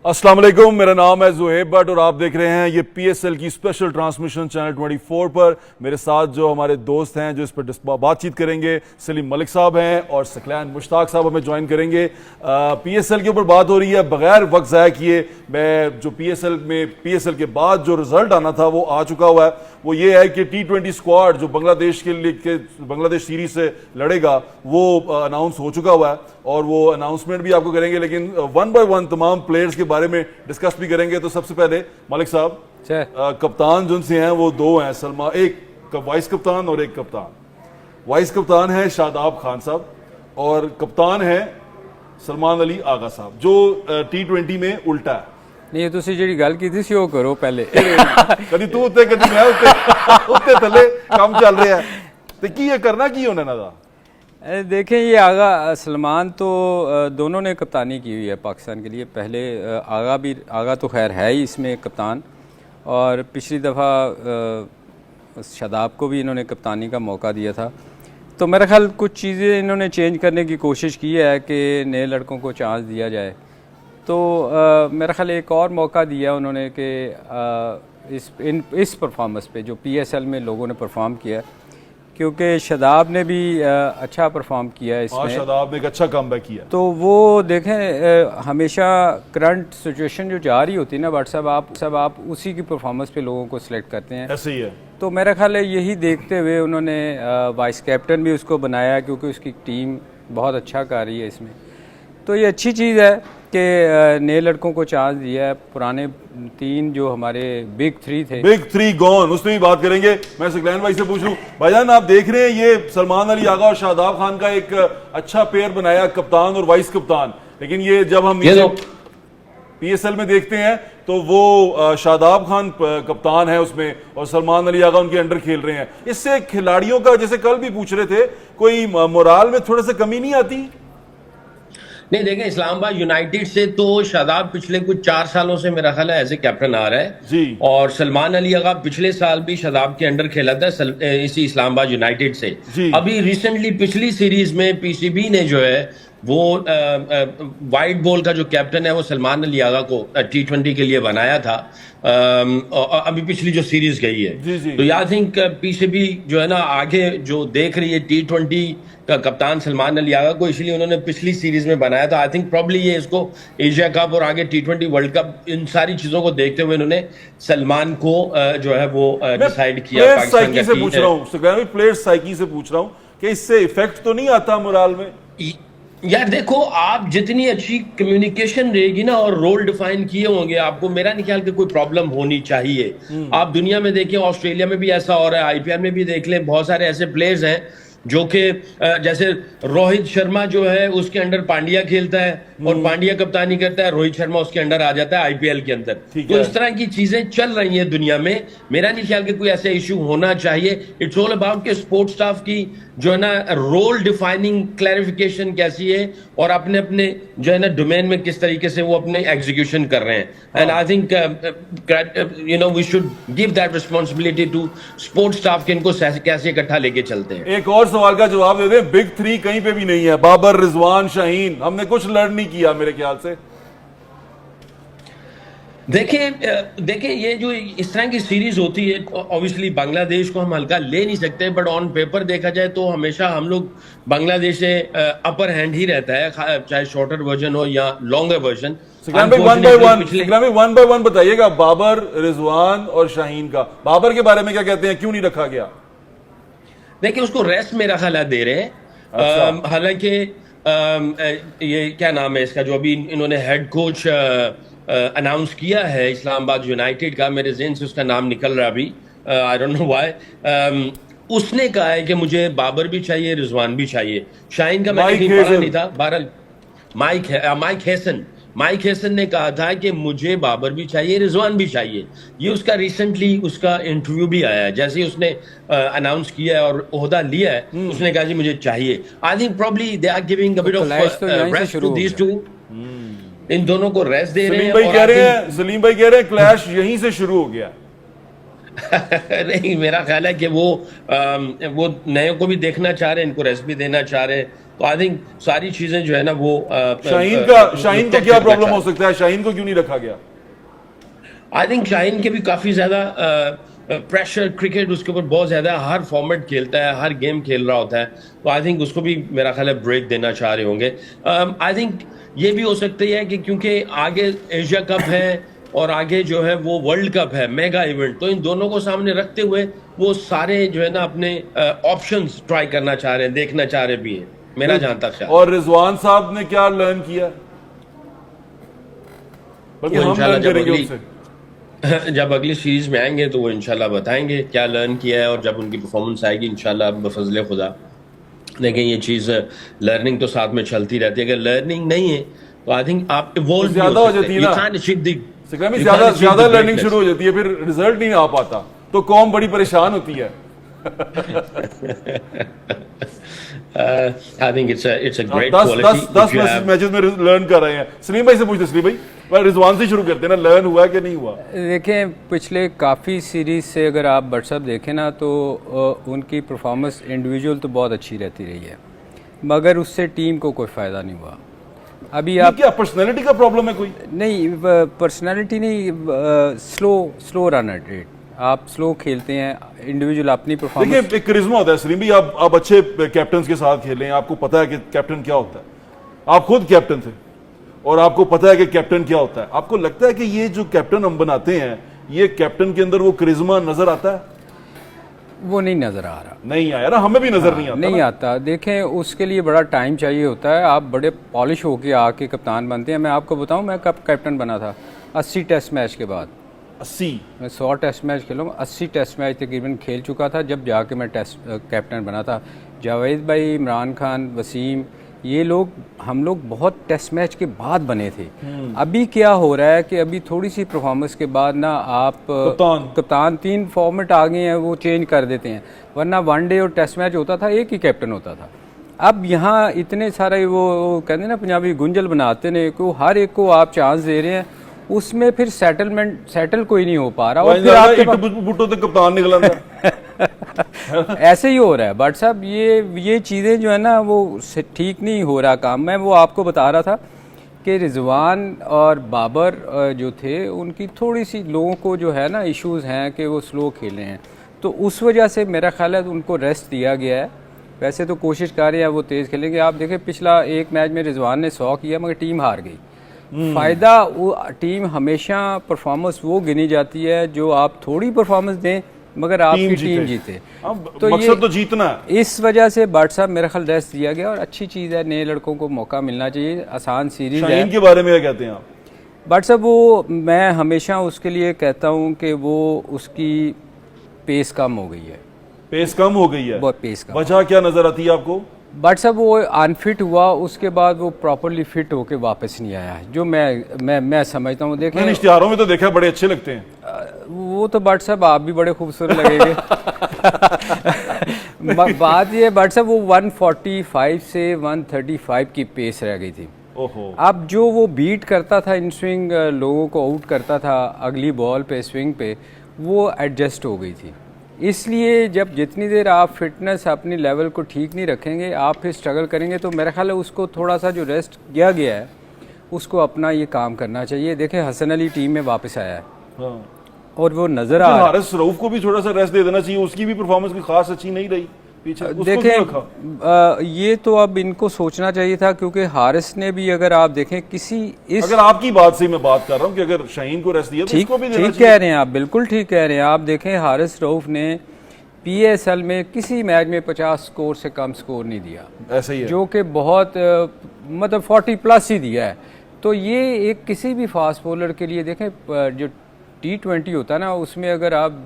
अस्सलाम वालेकुम, मेरा नाम है ज़ुहैब भट्ट और आप देख रहे हैं ये पीएसएल की स्पेशल ट्रांसमिशन चैनल 24 पर। मेरे साथ जो हमारे दोस्त हैं जो इस पर बातचीत करेंगे, सलीम मलिक साहब हैं और सकलैन मुश्ताक साहब हमें ज्वाइन करेंगे। पीएसएल के ऊपर बात हो रही है। बगैर वक्त ज़ाया किए मैं जो पीएसएल के बाद जो रिजल्ट आना था वो आ चुका हुआ है। वो ये है कि T20 स्क्वाड जो बांग्लादेश के लिए बांग्लादेश सीरीज से लड़ेगा वो अनाउंस हो चुका हुआ है और वो अनाउंसमेंट भी आपको करेंगे, लेकिन वन बाय वन तमाम प्लेयर्स के बारे में डिस्कस भी करेंगे। तो सबसे पहले मलिक साहब, कप्तान जिनसे हैं वो दो हैं, एक वाइस कप्तान और एक कप्तान। वाइस कप्तान है शादाब खान साहब और कप्तान है सलमान अली आगा साहब, जो T20 में उल्टा है। नहीं, तुसी ਜਿਹੜੀ ਗੱਲ ਕੀਤੀ ਸੀ ਉਹ ਕਰੋ ਪਹਿਲੇ। कभी तू उत्ते कभी मैं उत्ते थले काम चल रहा है तो की ये करना की होने ना था। देखें, ये आगा सलमान तो दोनों ने कप्तानी की हुई है पाकिस्तान के लिए। पहले आगा तो खैर है ही इसमें कप्तान, और पिछली दफ़ा शादाब को भी इन्होंने कप्तानी का मौका दिया था। तो मेरा ख्याल कुछ चीज़ें इन्होंने चेंज करने की कोशिश की है कि नए लड़कों को चांस दिया जाए। तो मेरा ख्याल एक और मौका दिया उन्होंने कि इस परफॉर्मेंस पे जो पीएसएल में लोगों ने परफॉर्म किया, क्योंकि शादाब ने भी अच्छा परफॉर्म किया इसमें। शादाब ने एक अच्छा कमबैक किया। तो वो देखें, हमेशा करंट सिचुएशन जो जा रही होती है ना व्हाट्सएप आप उसी की परफॉर्मेंस पे लोगों को सिलेक्ट करते हैं। ऐसे ही है। तो मेरा ख्याल है यही देखते हुए उन्होंने वाइस कैप्टन भी उसको बनाया, क्योंकि उसकी टीम बहुत अच्छा कर रही है इसमें। तो ये अच्छी चीज़ है कि नए लड़कों को चांस दिया है। पुराने तीन जो हमारे बिग थ्री गॉन, उसमें भी बात करेंगे। मैं सकलैन भाई से पूछ लूं, भाईजान आप देख रहे हैं ये सलमान अली आगा और शादाब खान का एक अच्छा पेयर बनाया, कप्तान और वाइस कप्तान। लेकिन ये जब हम पीएसएल में देखते हैं तो वो शादाब खान कप्तान है उसमें और सलमान अली आगा उनके अंडर खेल रहे हैं। इससे खिलाड़ियों का, जैसे कल भी पूछ रहे थे, कोई मोराल में थोड़ा सा कमी नहीं आती? नहीं, देखें, इस्लामाबाद यूनाइटेड से तो शादाब पिछले कुछ 4 सालों से मेरा ख्याल है एज ए कैप्टन आ रहा है जी। और सलमान अली आगा पिछले साल भी शादाब के अंडर खेला था इसी इस्लामाबाद यूनाइटेड से। अभी रिसेंटली पिछली सीरीज में पीसीबी ने जो है वो वाइट बॉल का जो कैप्टन है वो सलमान अली आगा को T20 के लिए बनाया था। अभी पिछली जो सीरीज गई है तो आई थिंक पीसीबी जो है ना आगे जो देख रही है T20 का कप्तान सलमान अली आगा को, इसलिए उन्होंने पिछली सीरीज में बनाया था। आई थिंक प्रॉब्ली ये इसको एशिया कप और आगे T20 वर्ल्ड कप, इन सारी चीजों को देखते हुए इन्होंने सलमान को जो है वो डिसाइड किया। पाकिस्तान से पूछ रहा हूँ, प्लेयर्स साइकी से पूछ रहा हूँ कि इससे इफेक्ट तो नहीं आता मोराल में? यार देखो, आप जितनी अच्छी कम्युनिकेशन रहेगी ना और रोल डिफाइन किए होंगे, आपको मेरा नहीं ख्याल कि कोई प्रॉब्लम होनी चाहिए। आप दुनिया में देखें, ऑस्ट्रेलिया में भी ऐसा हो रहा है, आईपीएल में भी देख लें, बहुत सारे ऐसे प्लेयर्स हैं जो कि जैसे रोहित शर्मा जो है उसके अंडर पांड्या खेलता है और पांड्या कप्तानी करता है, रोहित शर्मा उसके अंडर आ जाता है आईपीएल के अंदर। तो इस तरह की चीजें चल रही हैं दुनिया में। मेरा नहीं ख्याल कि कोई ऐसा इशू होना चाहिए। इट्स ऑल अबाउट के स्पोर्ट्स स्टाफ की जो है ना रोल डिफाइनिंग क्लैरिफिकेशन कैसी है और अपने अपने जो है ना डोमेन में किस तरीके से वो अपने एग्जीक्यूशन कर रहे हैं। And I think we should give that responsibility to sports staff कि इनको कैसे इकट्ठा लेके चलते हैं। एक और सवाल का जवाब दे दें, बिग थ्री कहीं पे भी नहीं है, बाबर, रिजवान, शाहीन, हमने कुछ लर्न नहीं किया मेरे ख्याल से। देखें ये जो इस तरह की सीरीज होती है, ऑब्वियसली बांग्लादेश को हम हल्का ले नहीं सकते, बट ऑन पेपर देखा जाए तो हमेशा हम लोग बांग्लादेश से अपर हैंड ही रहता है, चाहे शॉर्टर वर्जन हो या longer version. One by one बताइएगा, बाबर, रिजवान और शाहीन का। बाबर के बारे में क्या कहते हैं, क्यों नहीं रखा गया? देखिए, उसको रेस्ट मेरा ख्याल दे रहे हैं। हालांकि ये क्या नाम है इसका, जो अभी इन्होंने हेड कोच अनाउंस किया है इस्लामाबाद यूनाइटेड का, मेरे ज़हन से उसका नाम निकल रहा अभी, आई डोंट नो व्हाई। उसने कहा है कि मुझे बाबर भी चाहिए, रिजवान भी चाहिए। शाहीन का मैंने कहीं पढ़ा नहीं था। बहरहाल माइक हेसन ने कहा था कि मुझे बाबर भी चाहिए, रिजवान भी चाहिए। ये उसका रिसेंटली उसका इंटरव्यू भी आया है, जैसे ही उसने अनाउंस किया है और ओहदा लिया है, उसने कहा जी मुझे चाहिए। I think probably they are giving a bit of rest to these two. इन दोनों को रेस्ट दे रहे हैं। सलीम भाई कह रहे हैं क्लैश यहीं से शुरू हो गया। नहीं, मेरा ख्याल है कि वो नए को भी देखना चाह रहे हैं, इनको रेस्ट भी देना चाह रहे हैं। तो आई थिंक सारी चीजें जो है ना वो शाहीन का क्या प्रॉब्लम हो सकता है, शाहीन को क्यों नहीं रखा गया? आई थिंक शाहीन के भी काफी ज्यादा प्रेशर, क्रिकेट उसके ऊपर बहुत ज्यादा है, हर फॉर्मेट खेलता है, हर गेम खेल रहा होता है, तो आई थिंक उसको भी मेरा ख्याल है ब्रेक देना चाह रहे होंगे। आई थिंक ये भी हो सकती है कि क्योंकि आगे एशिया कप है और आगे जो है वो वर्ल्ड कप है, मेगा इवेंट, तो इन दोनों को सामने रखते हुए वो सारे जो है ना अपने ऑप्शंस ट्राई करना चाह रहे हैं, देखना चाह रहे भी हैं, मेरा जहां तक ख्याल। और रिजवान साहब ने क्या लर्न किया, बल्कि हम लर्न करेंगे उनसे। जब अगली सीरीज में आएंगे तो वो इंशाल्लाह बताएंगे क्या लर्न किया है, और जब उनकी परफॉर्मेंस आएगी इंशाल्लाह बफजले खुदा। लेकिन ये चीज़ लर्निंग तो साथ में चलती रहती है, अगर लर्निंग नहीं है तो आई थिंक आप इवॉल्व ज्यादा हो जाती है ना, ज्यादा लर्निंग शुरू हो जाती है, फिर रिजल्ट नहीं आ पाता, तो कौम बड़ी परेशान होती है। I think it's a great quality. 10 matches में लर्न कर रहे हैं। सलीम भाई से पूछते, सलीम भाई रिजवान से शुरू करते हैं ना, लर्न हुआ कि नहीं हुआ? देखें, पिछले काफ़ी सीरीज से अगर आप व्हाट्सअप देखें ना तो उनकी परफॉर्मेंस इंडिविजुअल तो बहुत अच्छी रहती रही है, मगर उससे टीम को कोई फ़ायदा नहीं हुआ। अभी आप क्या पर्सनैलिटी का प्रॉब्लम है कोई? नहीं, पर्सनैलिटी नहीं, स्लो रन रेट, आप स्लो खेलते हैं, इंडिविजुअल अपनी परफॉर्मेंस। देखिए, एक करिश्मा होता है सलीम भाई, आप अच्छे कैप्टन के साथ खेलें, आपको पता है कि कैप्टन क्या होता है, आप खुद कैप्टन थे और आपको पता है कि कैप्टन क्या होता है। आपको लगता है कि ये जो कैप्टन हम बनाते हैं, ये कैप्टन के अंदर वो करिश्मा नजर आता है? वो नहीं नजर आ रहा, नहीं आया ना, हमें भी नजर नहीं आता, नहीं आता। देखें, उसके लिए बड़ा टाइम चाहिए होता है, आप बड़े पॉलिश होके आके कप्तान बनते हैं। मैं आपको बताऊं, मैं कब कैप्टन बना था? 80 टेस्ट मैच के बाद। 80? मैं 100 टेस्ट मैच खेलूँ, 80 टेस्ट मैच तकरीबन खेल चुका था जब जाके मैं टेस्ट कैप्टन बना था। जावेद भाई, इमरान खान, वसीम, ये लोग, हम लोग बहुत टेस्ट मैच के बाद बने थे। अभी क्या हो रहा है कि अभी थोड़ी सी परफॉर्मेंस के बाद ना आप कप्तान 3 फॉर्मेट आ गए हैं, वो चेंज कर देते हैं, वरना वनडे और टेस्ट मैच होता था, एक ही कैप्टन होता था। अब यहाँ इतने सारे वो कहते हैं ना पंजाबी, गुंजल बनाते ने को, हर एक को आप चांस दे रहे हैं, उसमें फिर सेटल कोई नहीं हो पा रहा, और फिर आपके बुट्टो तो कप्तान निकला ऐसे ही हो रहा है। बट साहब, ये चीज़ें जो है ना वो ठीक नहीं हो रहा काम। मैं वो आपको बता रहा था कि रिजवान और बाबर जो थे, उनकी थोड़ी सी लोगों को जो है ना इश्यूज़ हैं कि वो स्लो खेले हैं, तो उस वजह से मेरा ख्याल है उनको रेस्ट दिया गया है। वैसे तो कोशिश कर रहे हैं वो तेज़ खेलेंगे। आप देखें, पिछला एक मैच में रिजवान ने 100 किया मगर टीम हार गई। फ़ायदा वो टीम हमेशा परफॉर्मेंस वो गिनी जाती है जो आप थोड़ी परफॉर्मेंस दें मगर आपकी टीम जीते। तो मकसद तो जीतना है। इस वजह से बट साहब मेरा ख्याल रेस्ट दिया गया, और अच्छी चीज़ है, नए लड़कों को मौका मिलना चाहिए। आसान सीरीज है। शाहीन के बारे में क्या कहते हैं आप? बट साहब, वो मैं हमेशा उसके लिए कहता हूँ कि वो उसकी पेस कम हो गई है। पेस कम हो गई है? बहुत पेस कम। वजह क्या नजर आती है आपको? बट साहब, वो अनफिट हुआ, उसके बाद वो प्रॉपरली फिट होके वापस नहीं आया, जो मैं समझता हूँ। देखें, इश्तिहारों में तो देखा बड़े अच्छे लगते हैं वो तो। बट साहब, आप भी बड़े खूबसूरत लगेंगे। बात ये, बट साहब, वो 145 से 135 की पेस रह गई थी। ओहो। अब जो वो बीट करता था, इन स्विंग लोगों को आउट करता था अगली बॉल पे, स्विंग पे, वो एडजस्ट हो गई थी। इसलिए जब जितनी देर आप फिटनेस अपनी लेवल को ठीक नहीं रखेंगे, आप फिर स्ट्रगल करेंगे। तो मेरा ख्याल है उसको थोड़ा सा जो रेस्ट किया गया है, उसको अपना ये काम करना चाहिए। देखें, हसन अली टीम में वापस आया है। हाँ। और वो नजर आ रहा है। हारिस रऊफ को भी थोड़ा सा रेस्ट दे देना चाहिए, उसकी भी परफॉर्मेंस कोई खास अच्छी नहीं रही पीछे। देखें, ये तो अब इनको सोचना चाहिए था, क्योंकि हारिस ने भी, अगर आप देखें किसी अगर आपकी बात से मैं बात कर रहा हूं कि अगर शाहीन को रेस्ट दिया तो इसको भी देना चाहिए। ठीक कह रहे हैं आप, बिल्कुल ठीक कह रहे हैं आप। देखें, हारिस रऊफ ने PSL में किसी मैच में 50 स्कोर से कम स्कोर नहीं दिया, ऐसा ही है, जो कि बहुत मतलब 40+ ही दिया है। तो ये एक किसी भी फास्ट बॉलर के लिए, देखें जो T20 होता है ना, उसमें अगर आप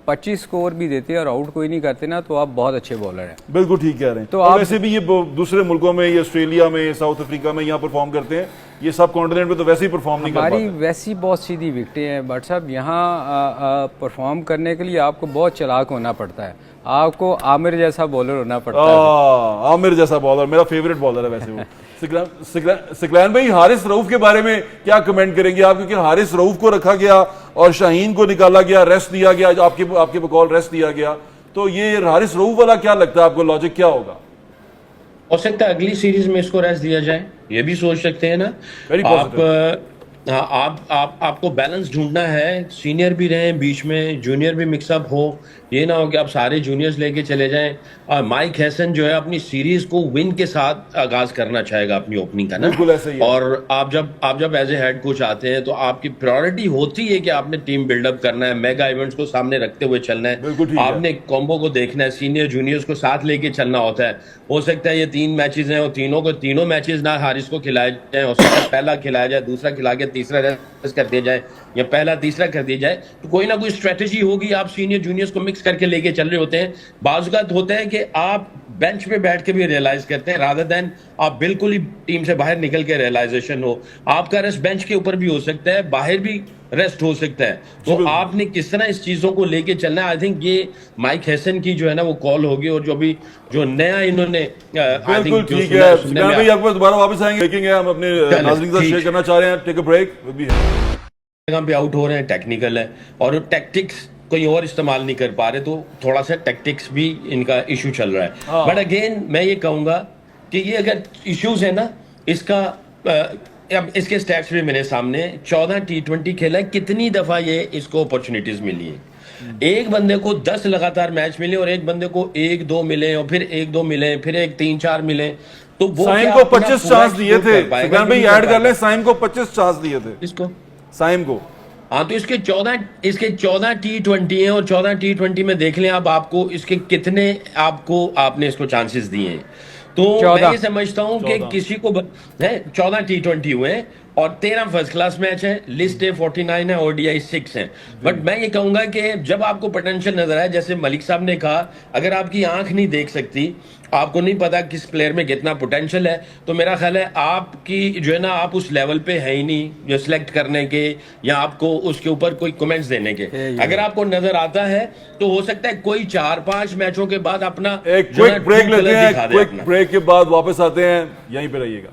25 स्कोर भी देते हैं और आउट कोई नहीं करते ना, तो आप बहुत अच्छे बॉलर हैं। बिल्कुल ठीक कह रहे हैं। तो आप वैसे भी ये दूसरे मुल्कों में, ये ऑस्ट्रेलिया में, साउथ अफ्रीका में यहाँ परफॉर्म करते हैं, ये सब कॉन्टिनेंट में तो वैसे ही परफॉर्म नहीं कर पाते। हमारी वैसी बहुत सीधी विकेटें हैं बट साहब, यहाँ परफॉर्म करने के लिए आपको बहुत चालाक होना पड़ता है, आपको आमिर जैसा बॉलर होना पड़ता है। आमिर जैसा बॉलर मेरा फेवरेट बॉलर है वैसे वो। सिकलैन भाई, हारिस रऊफ के बारे में क्या कमेंट करेंगे आप? क्योंकि हारिस रऊफ को रखा गया और शाहीन को निकाला गया, रेस्ट दिया गया, आपके बकौल रेस्ट दिया गया, तो ये हारिस रऊफ वाला क्या लगता है आपको, लॉजिक क्या होगा? हो सकता है अगली सीरीज में इसको रेस्ट दिया जाए, ये भी सोच सकते हैं ना। Very आप positive. आपको बैलेंस ढूंढना है, सीनियर भी रहें बीच में, जूनियर भी मिक्सअप हो, ये ना हो कि आप सारे जूनियर्स लेके चले जाएं। और माइक हैसन जो है अपनी सीरीज को विन के साथ आगाज करना चाहेगा अपनी ओपनिंग का ना। बिल्कुल ऐसा ही है। और आप जब एज ए हेड कोच आते हैं तो आपकी प्रायोरिटी होती है कि आपने टीम बिल्डअप करना है, मेगा इवेंट्स को सामने रखते हुए चलना बिल्कुल है, ठीक है। आपने कॉम्बो को देखना है, सीनियर जूनियर्स को साथ लेके चलना होता है। हो सकता है ये 3 मैचेस हैं और तीनों मैचेस ना हारिस को खिलाए जाए, हो सकता है पहला खिलाया जाए, दूसरा खिला के तीसरा रेस्ट कर दिया जाए, या पहला तीसरा कर दिया जाए। तो कोई ना कोई स्ट्रेटेजी होगी, आप सीनियर जूनियर्स को मिक्स करके लेके चल रहे होते हैं। बाज़ होता है कि आप बेंच पे बैठ के भी रियलाइज करते हैं, रादर देन आप बिल्कुल ही टीम से बाहर निकल के रियलाइजेशन हो। आपका रेस्ट बेंच के ऊपर भी हो सकता है, बाहर भी रेस्ट हो सकता है। तो आपने किस तरह इस चीजों को लेके चलना है, आई थिंक ये माइक हैसन की जो है ना वो कॉल होगी। और जो नया इन्होंने बिल्कुल ठीक है। सुखैन भाई आपको दोबारा वापस आएंगे, देखेंगे हम अपने नाज़रीन के साथ शेयर करना चाह रहे हैं। टेक अ ब्रेक भी है, जगह पे आउट हो रहे हैं, टेक्निकल है और टैक्टिक्स कोई और इस्तेमाल नहीं कर पा रहे, तो थोड़ा सा टैक्टिक्स भी इनका इशू चल रहा है। बट अगेन मैं ये कहूंगा कि ये अगर इश्यूज है ना, इसका अब इसके स्टैट्स भी मेरे सामने, 14 T20 खेला है, कितनी दफा ये इसको अपॉर्चुनिटीज मिली है। एक बंदे को 10 लगातार मैच मिले और एक बंदे को 1-2 मिले और फिर 1-2 मिले, फिर 3-4 मिले। तो वो साइम क्या को अपना 25 पूरा चांस दिए explore थे। कर पाएगा सुखैन कि भाई नहीं ऐड कर कर ले, पाएगा? साइम को 25 चांस दिए थे, इसको साइम को। हाँ, तो इसके 14 T20 हैं और 14 T20 में देख लें आप, आपको इसके कितने आपने इसको चांसेस दिए हैं। तो मैं ये समझता हूं कि किसी को 14 T20 हुए हैं और 13 फर्स्ट क्लास मैच है, लिस्ट है 49 है, ओडीआई 6 है। बट मैं ये कहूंगा कि जब आपको पोटेंशियल नजर आए, जैसे मलिक साहब ने कहा, अगर आपकी आंख नहीं देख सकती, आपको नहीं पता किस प्लेयर में कितना पोटेंशियल है, तो मेरा ख्याल है आपकी जो है ना, आप उस लेवल पे है ही नहीं जो सिलेक्ट करने के या आपको उसके ऊपर कोई कमेंट्स देने के। अगर आपको नजर आता है तो हो सकता है कोई 4-5 मैचों के बाद अपना एक क्विक ब्रेक लेते हैं, क्विक ब्रेक के बाद वापस आते हैं, यहीं पे रहिएगा।